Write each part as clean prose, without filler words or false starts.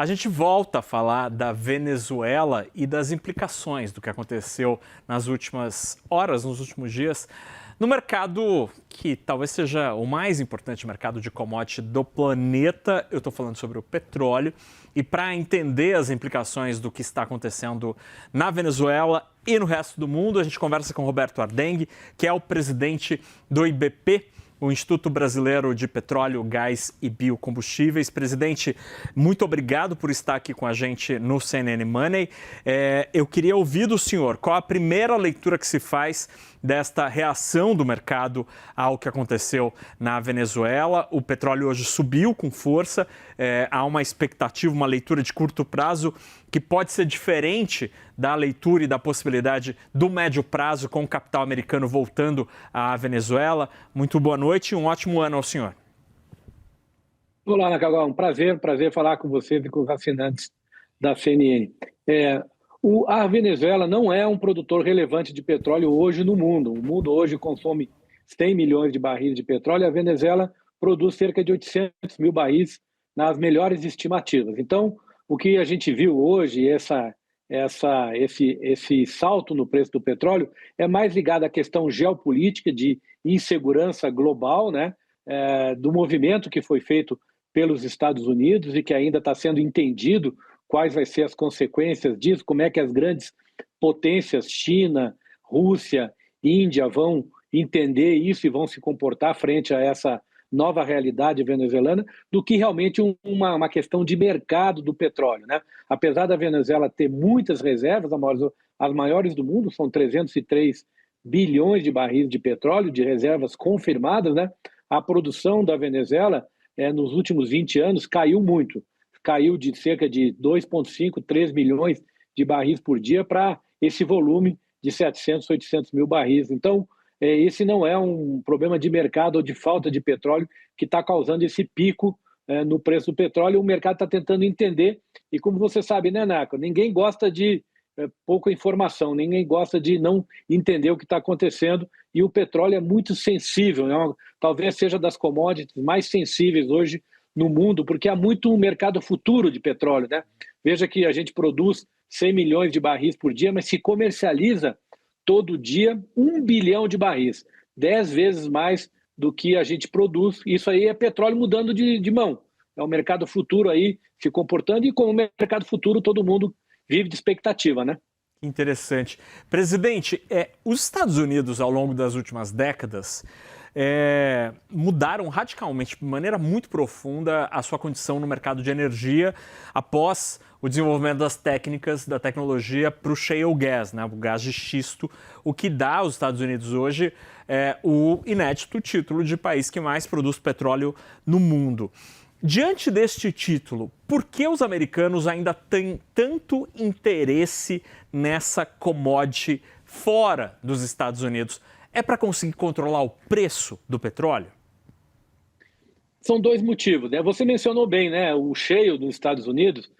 A gente volta a falar da Venezuela e das implicações do que aconteceu nas últimas horas, nos últimos dias, no mercado que talvez seja o mais importante mercado de commodity do planeta. Eu estou falando sobre o petróleo. E para entender as implicações do que está acontecendo na Venezuela e no resto do mundo, a gente conversa com Roberto Ardenghy, que é o presidente do IBP, o Instituto Brasileiro de Petróleo, Gás e Biocombustíveis. Presidente, muito obrigado por estar aqui com a gente no CNN Money. Eu queria ouvir do senhor qual a primeira leitura que se faz desta reação do mercado ao que aconteceu na Venezuela. O petróleo hoje subiu com força, há uma expectativa, uma leitura de curto prazo que pode ser diferente da leitura e da possibilidade do médio prazo com o capital americano voltando à Venezuela. Muito boa noite e um ótimo ano ao senhor. Olá, Nakagawa, um prazer falar com vocês e com os assinantes da CNN. A Venezuela não é um produtor relevante de petróleo hoje no mundo. O mundo hoje consome 100 milhões de barris de petróleo e a Venezuela produz cerca de 800 mil barris nas melhores estimativas. Então, o que a gente viu hoje, esse salto no preço do petróleo, é mais ligado à questão geopolítica de insegurança global, né? Do movimento que foi feito pelos Estados Unidos e que ainda está sendo entendido quais vai ser as consequências disso, como é que as grandes potências, China, Rússia, Índia, vão entender isso e vão se comportar frente a essa nova realidade venezuelana, do que realmente uma questão de mercado do petróleo, né? Apesar da Venezuela ter muitas reservas, as maiores do mundo, são 303 bilhões de barris de petróleo, de reservas confirmadas, né? A produção da Venezuela, nos últimos 20 anos, caiu muito. Caiu de cerca de 2,5, 3 milhões de barris por dia para esse volume de 700, 800 mil barris. Então, esse não é um problema de mercado ou de falta de petróleo que está causando esse pico no preço do petróleo. O mercado está tentando entender e, como você sabe, né, Naco? Ninguém gosta de pouca informação, ninguém gosta de não entender o que está acontecendo e o petróleo é muito sensível, né? Talvez seja das commodities mais sensíveis hoje no mundo, porque há muito um mercado futuro de petróleo, né? Veja que a gente produz 100 milhões de barris por dia, mas se comercializa todo dia 1 bilhão de barris, 10 vezes mais do que a gente produz. Isso aí é petróleo mudando de mão. É o mercado futuro aí se comportando e como mercado futuro todo mundo vive de expectativa, né? Interessante. Presidente, os Estados Unidos, ao longo das últimas décadas, mudaram radicalmente, de maneira muito profunda, a sua condição no mercado de energia após o desenvolvimento das técnicas, da tecnologia para o shale gas, né, o gás de xisto, o que dá aos Estados Unidos hoje o inédito título de país que mais produz petróleo no mundo. Diante deste título, por que os americanos ainda têm tanto interesse nessa commodity fora dos Estados Unidos? É para conseguir controlar o preço do petróleo? São dois motivos, né? Você mencionou bem, né? O shale dos Estados Unidos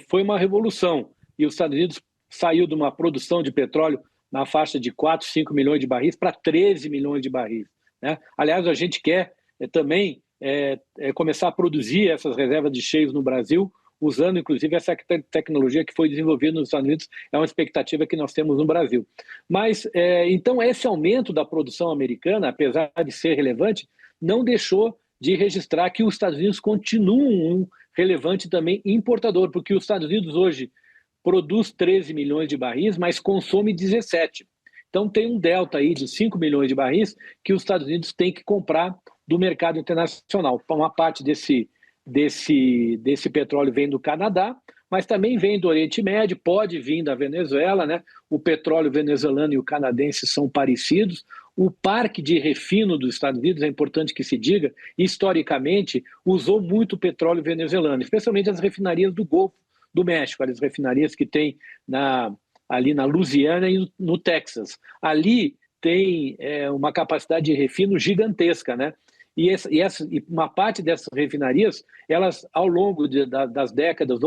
foi uma revolução e os Estados Unidos saiu de uma produção de petróleo na faixa de 4, 5 milhões de barris para 13 milhões de barris, né? Aliás, a gente quer também começar a produzir essas reservas de shales no Brasil, usando inclusive essa tecnologia que foi desenvolvida nos Estados Unidos, é uma expectativa que nós temos no Brasil. Mas, então, esse aumento da produção americana, apesar de ser relevante, não deixou de registrar que os Estados Unidos continuam um relevante também importador, porque os Estados Unidos hoje produz 13 milhões de barris, mas consome 17. Então tem um delta aí de 5 milhões de barris que os Estados Unidos têm que comprar do mercado internacional. Uma parte desse petróleo vem do Canadá, mas também vem do Oriente Médio, pode vir da Venezuela, né? O petróleo venezuelano e o canadense são parecidos. O parque de refino dos Estados Unidos, é importante que se diga, historicamente usou muito petróleo venezuelano, especialmente as refinarias do Golfo do México, as refinarias que tem ali na Louisiana e no Texas. Ali tem uma capacidade de refino gigantesca, né? E uma parte dessas refinarias, elas ao longo das décadas,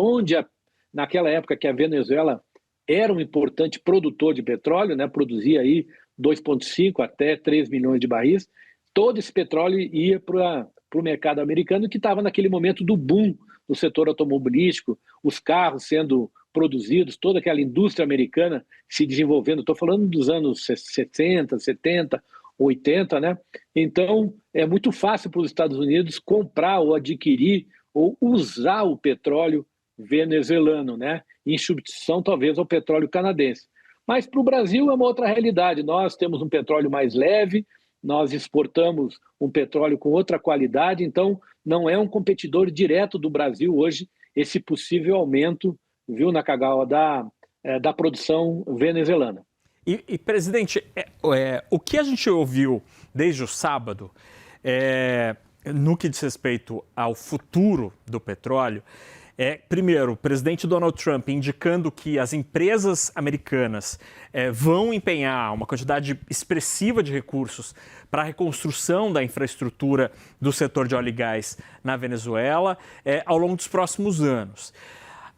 naquela época que a Venezuela era um importante produtor de petróleo, né, produzia aí 2,5 até 3 milhões de barris, todo esse petróleo ia para o mercado americano, que estava naquele momento do boom no setor automobilístico, os carros sendo produzidos, toda aquela indústria americana se desenvolvendo. Estou falando dos anos 60, 70, 80, né? Então, é muito fácil para os Estados Unidos comprar ou adquirir ou usar o petróleo venezuelano, né? Em substituição, talvez, ao petróleo canadense. Mas para o Brasil é uma outra realidade. Nós temos um petróleo mais leve, nós exportamos um petróleo com outra qualidade, então não é um competidor direto do Brasil hoje esse possível aumento, viu, Nakagawa, da produção venezuelana. Presidente, o que a gente ouviu desde o sábado, no que diz respeito ao futuro do petróleo, primeiro, o presidente Donald Trump indicando que as empresas americanas vão empenhar uma quantidade expressiva de recursos para a reconstrução da infraestrutura do setor de óleo e gás na Venezuela ao longo dos próximos anos.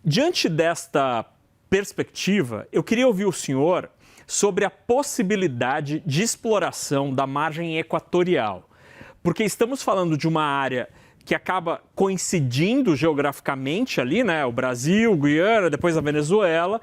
Diante desta perspectiva, eu queria ouvir o senhor sobre a possibilidade de exploração da margem equatorial, porque estamos falando de uma área que acaba coincidindo geograficamente ali, né? O Brasil, Guiana, depois a Venezuela.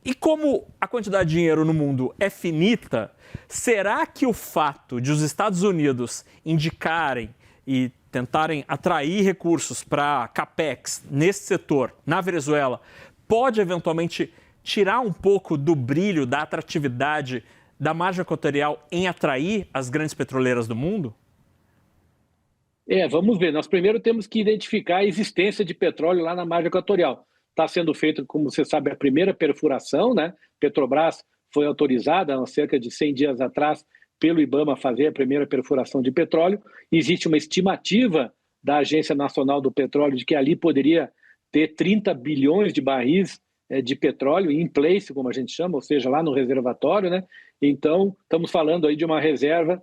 E como a quantidade de dinheiro no mundo é finita, será que o fato de os Estados Unidos indicarem e tentarem atrair recursos para capex nesse setor, na Venezuela, pode eventualmente tirar um pouco do brilho, da atratividade da margem equatorial em atrair as grandes petroleiras do mundo? Vamos ver. Nós primeiro temos que identificar a existência de petróleo lá na margem equatorial. Está sendo feita, como você sabe, a primeira perfuração, né? Petrobras foi autorizada há cerca de 100 dias atrás pelo IBAMA a fazer a primeira perfuração de petróleo. Existe uma estimativa da Agência Nacional do Petróleo de que ali poderia ter 30 bilhões de barris de petróleo in place, como a gente chama, ou seja, lá no reservatório, né? Então, estamos falando aí de uma reserva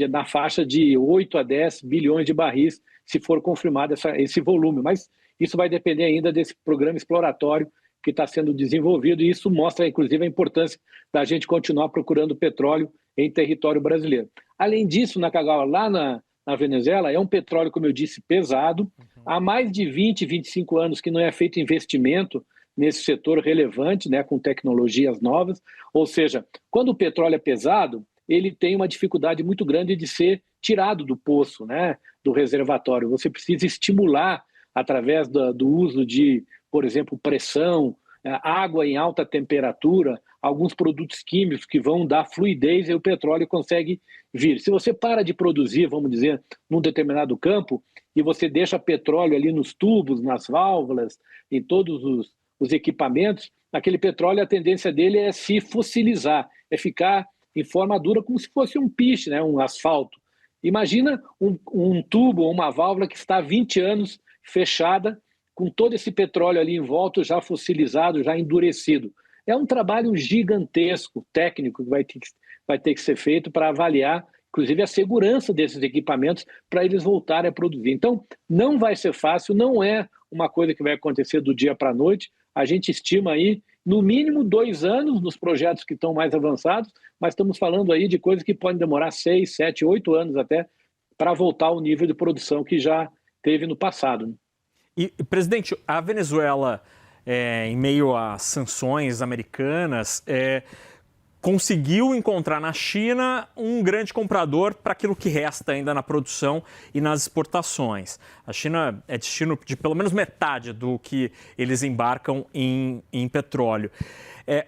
na faixa de 8 a 10 bilhões de barris, se for confirmado esse volume. Mas isso vai depender ainda desse programa exploratório que está sendo desenvolvido, e isso mostra, inclusive, a importância da gente continuar procurando petróleo em território brasileiro. Além disso, Nakagawa, lá na Venezuela, é um petróleo, como eu disse, pesado. Há mais de 20, 25 anos que não é feito investimento nesse setor relevante, né, com tecnologias novas. Ou seja, quando o petróleo é pesado, ele tem uma dificuldade muito grande de ser tirado do poço, né, do reservatório. Você precisa estimular através do uso de, por exemplo, pressão, água em alta temperatura, alguns produtos químicos que vão dar fluidez e o petróleo consegue vir. Se você para de produzir, vamos dizer, num determinado campo, e você deixa petróleo ali nos tubos, nas válvulas, em todos os equipamentos, aquele petróleo, a tendência dele é se fossilizar, é ficar em forma dura, como se fosse um piche, né, um asfalto. Imagina um tubo ou uma válvula que está há 20 anos fechada, com todo esse petróleo ali em volta, já fossilizado, já endurecido. É um trabalho gigantesco, técnico, que vai ter que ser feito para avaliar, inclusive, a segurança desses equipamentos para eles voltarem a produzir. Então, não vai ser fácil, não é uma coisa que vai acontecer do dia para a noite. A gente estima aí, no mínimo, 2 anos nos projetos que estão mais avançados, mas estamos falando aí de coisas que podem demorar 6, 7, 8 anos até para voltar ao nível de produção que já teve no passado, né? E, presidente, a Venezuela, em meio às sanções americanas, conseguiu encontrar na China um grande comprador para aquilo que resta ainda na produção e nas exportações. A China é destino de pelo menos metade do que eles embarcam em petróleo.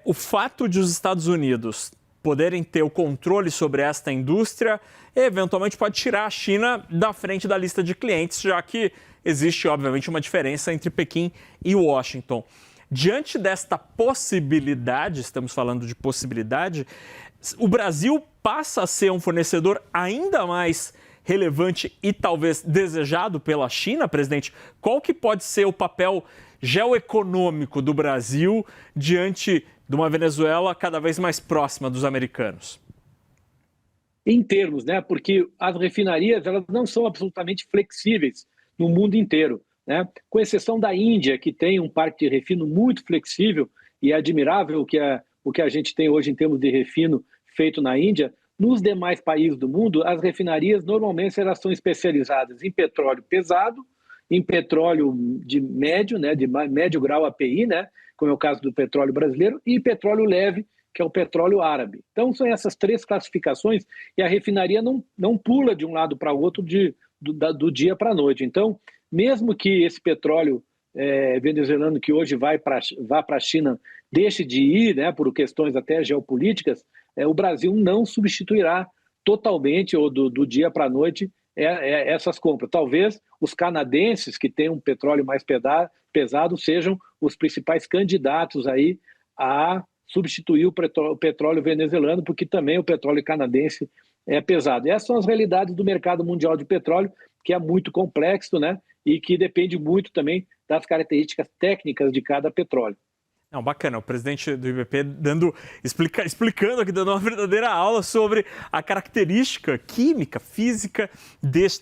O fato de os Estados Unidos poderem ter o controle sobre esta indústria, eventualmente pode tirar a China da frente da lista de clientes, já que existe, obviamente, uma diferença entre Pequim e Washington. Diante desta possibilidade, estamos falando de possibilidade, o Brasil passa a ser um fornecedor ainda mais relevante e talvez desejado pela China, presidente? Qual que pode ser o papel geoeconômico do Brasil diante de uma Venezuela cada vez mais próxima dos americanos? Em termos, né? Porque as refinarias, elas não são absolutamente flexíveis no mundo inteiro, né? Com exceção da Índia, que tem um parque de refino muito flexível, e é admirável o que a gente tem hoje em termos de refino feito na Índia. Nos demais países do mundo, as refinarias normalmente elas são especializadas em petróleo pesado em petróleo de médio, né, de médio grau API, né, como é o caso do petróleo brasileiro, e petróleo leve, que é o petróleo árabe. Então, são essas três classificações e a refinaria não pula de um lado para o outro do dia para a noite. Então, mesmo que esse petróleo venezuelano que hoje vá para a China deixe de ir, né, por questões até geopolíticas, o Brasil não substituirá totalmente ou do dia para a noite essas compras. Talvez os canadenses, que têm um petróleo mais pesado, sejam os principais candidatos aí a substituir o petróleo venezuelano, porque também o petróleo canadense é pesado. E essas são as realidades do mercado mundial de petróleo, que é muito complexo, né? E que depende muito também das características técnicas de cada petróleo. Não, bacana, o presidente do IBP explicando aqui, dando uma verdadeira aula sobre a característica química, física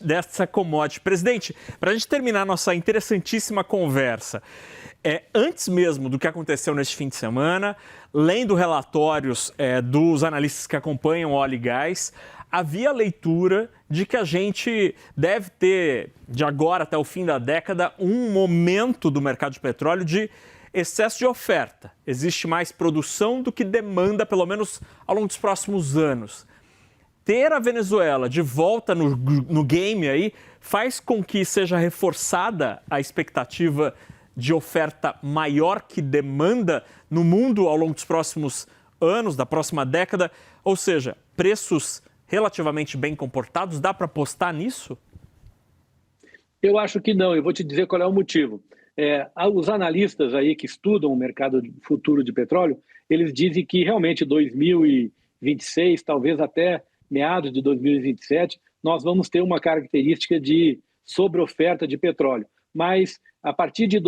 dessa commodity. Presidente, para a gente terminar nossa interessantíssima conversa, antes mesmo do que aconteceu neste fim de semana, lendo relatórios dos analistas que acompanham o óleo e gás, havia leitura de que a gente deve ter, de agora até o fim da década, um momento do mercado de petróleo de excesso de oferta. Existe mais produção do que demanda, pelo menos ao longo dos próximos anos. Ter a Venezuela de volta no game aí faz com que seja reforçada a expectativa de oferta maior que demanda no mundo ao longo dos próximos anos, da próxima década. Ou seja, preços relativamente bem comportados. Dá para apostar nisso? Eu acho que não. Eu vou te dizer qual é o motivo. Os analistas aí que estudam o mercado futuro de petróleo, eles dizem que realmente 2026, talvez até meados de 2027, nós vamos ter uma característica de sobreoferta de petróleo. Mas a partir de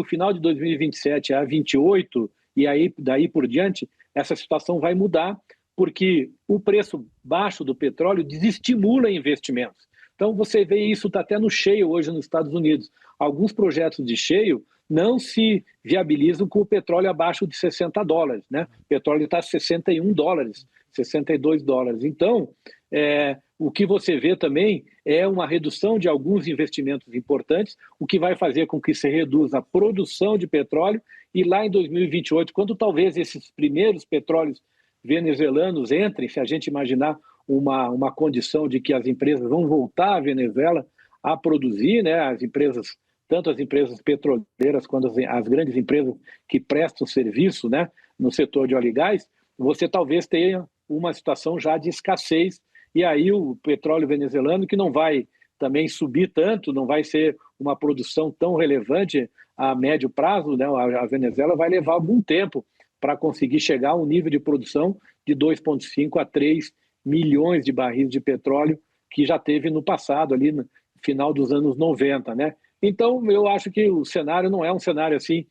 final de 2027 a 28 e aí daí por diante, essa situação vai mudar, porque o preço baixo do petróleo desestimula investimentos. Então, você vê isso, está até no shale hoje nos Estados Unidos. Alguns projetos de shale não se viabilizam com o petróleo abaixo de $60, né? O petróleo está a $61, $62. Então, o que você vê também é uma redução de alguns investimentos importantes, o que vai fazer com que se reduza a produção de petróleo e lá em 2028, quando talvez esses primeiros petróleos venezuelanos entrem, se a gente imaginar uma condição de que as empresas vão voltar à Venezuela a produzir, né? Tanto as empresas petroleiras quanto as grandes empresas que prestam serviço, né, no setor de óleo e gás, você talvez tenha uma situação já de escassez, e aí o petróleo venezuelano, que não vai também subir tanto, não vai ser uma produção tão relevante a médio prazo, né? A Venezuela vai levar algum tempo para conseguir chegar a um nível de produção de 2,5 a 3 milhões de barris de petróleo que já teve no passado, ali no final dos anos 90, né? Então, eu acho que o cenário não é um cenário assim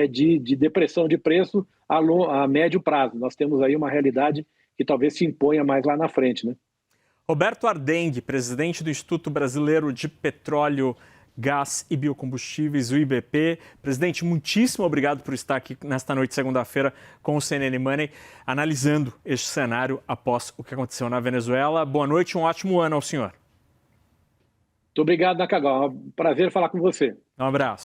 de depressão de preço a médio prazo. Nós temos aí uma realidade que talvez se imponha mais lá na frente, né? Roberto Ardenghy, presidente do Instituto Brasileiro de Petróleo, Gás e Biocombustíveis, o IBP. Presidente, muitíssimo obrigado por estar aqui nesta noite de segunda-feira com o CNN Money, analisando este cenário após o que aconteceu na Venezuela. Boa noite e um ótimo ano ao senhor. Muito obrigado, Nakagawa. Prazer falar com você. Um abraço.